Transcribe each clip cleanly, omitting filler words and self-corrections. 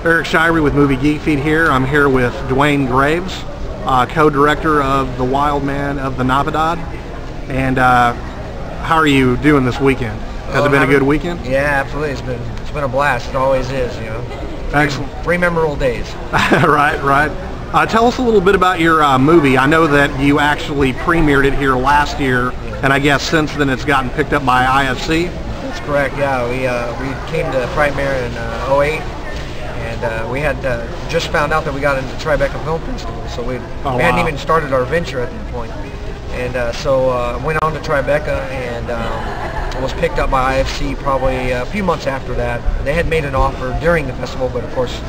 Eric Shirey with Movie Geek Feed here. I'm here with Duane Graves, co-director of The Wild Man of the Navidad. And how are you doing this weekend? Has it been a good weekend? Yeah, absolutely. It's been a blast. It always is, you know. Excellent. Three memorable days. Right. Tell us a little bit about your movie. I know that you actually premiered it here last year, and I guess since then it's gotten picked up by IFC. That's correct. Yeah, we came to Frightmare in '08. And we had just found out that we got into Tribeca Film Festival, so we hadn't even started our venture at that point. And so went on to Tribeca and was picked up by IFC probably a few months after that. They had made an offer during the festival, but of course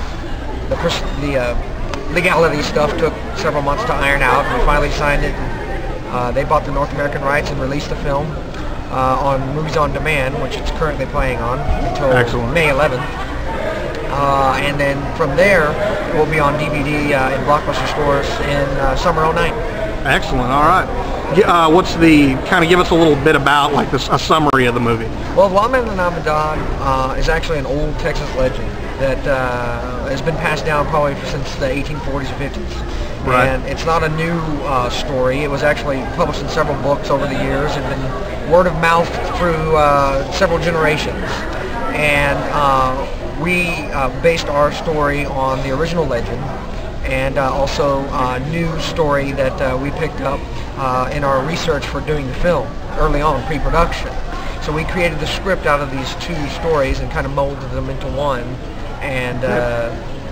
the legality stuff took several months to iron out. We finally signed it. They bought the North American rights and released the film on Movies on Demand, which it's currently playing on until May 11th. And then from there, we'll be on DVD in Blockbuster stores in summer '09. Excellent. All right. What's the give us a little bit about like a summary of the movie? Well, The Wild Man of the Navidad is actually an old Texas legend that has been passed down probably since the 1840s or 50s. Right. And it's not a new story. It was actually published in several books over the years and been word of mouth through several generations. And we based our story on the original legend and also a new story that we picked up in our research for doing the film early on, pre-production. So we created the script out of these two stories and kind of molded them into one. And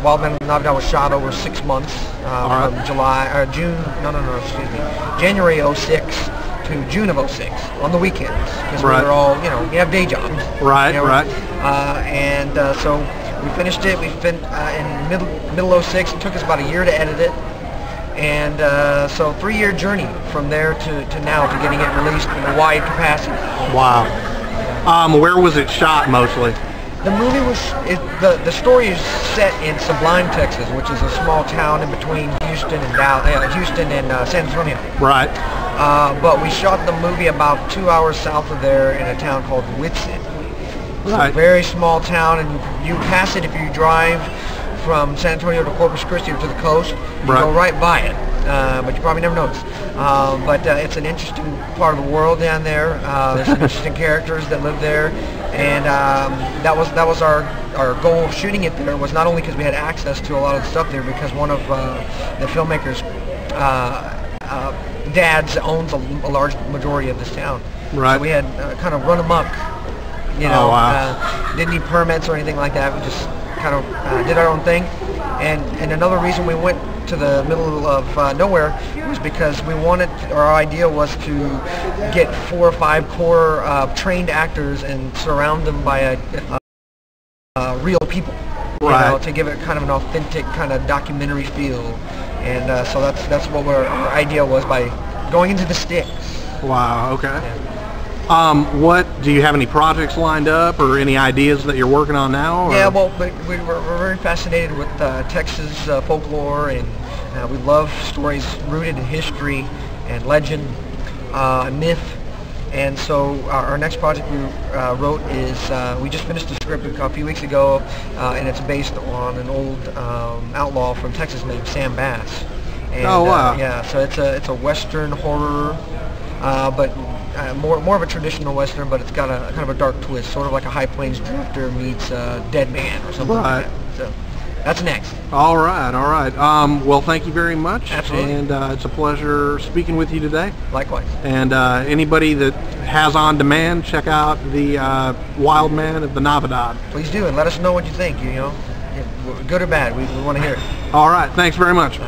Wild Man of the Navidad was shot over 6 months from January '06 to June of '06 on the weekends because we were all, we have day jobs. Right. So we finished it. In middle '06. It took us about a year to edit it, and so 3-year journey from there to now to getting it released in a wide capacity. Wow. Where was it shot mostly? The movie the story is set in Sublime, Texas, which is a small town in between Houston and San Antonio. Right. But we shot the movie about 2 hours south of there in a town called Whitson. It's a very small town, and you pass it if you drive from San Antonio to Corpus Christi or to the coast. You go right by it, but you probably never notice. But it's an interesting part of the world down there. There's some interesting characters that live there, and that was our goal of shooting it there. Was not only because we had access to a lot of the stuff there, because one of the filmmakers' dads owns a large majority of this town. Right. So we had kind of run amok. Didn't need permits or anything like that. We just kind of did our own thing. And another reason we went to the middle of nowhere was because our idea was to get 4 or 5 core trained actors and surround them by real people, to give it kind of an authentic kind of documentary feel. And so that's what our idea was by going into the sticks. Wow. Okay. Yeah. What do you have any projects lined up or any ideas that you're working on now? Or? Yeah, well, we're very fascinated with Texas folklore, and we love stories rooted in history and legend, myth. And so our next project we wrote is we just finished the script a few weeks ago, and it's based on an old outlaw from Texas named Sam Bass. And, oh wow! Yeah, so it's a Western horror, but more of a traditional Western, but it's got a kind of a dark twist, sort of like a High Plains Drifter meets Dead Man or something like that. So that's next. All right. Well, thank you very much. Absolutely. And it's a pleasure speaking with you today. Likewise. And anybody that has on demand, check out the Wild Man of the Navidad. Please do, and let us know what you think. Good or bad, we want to hear it. All right. Thanks very much.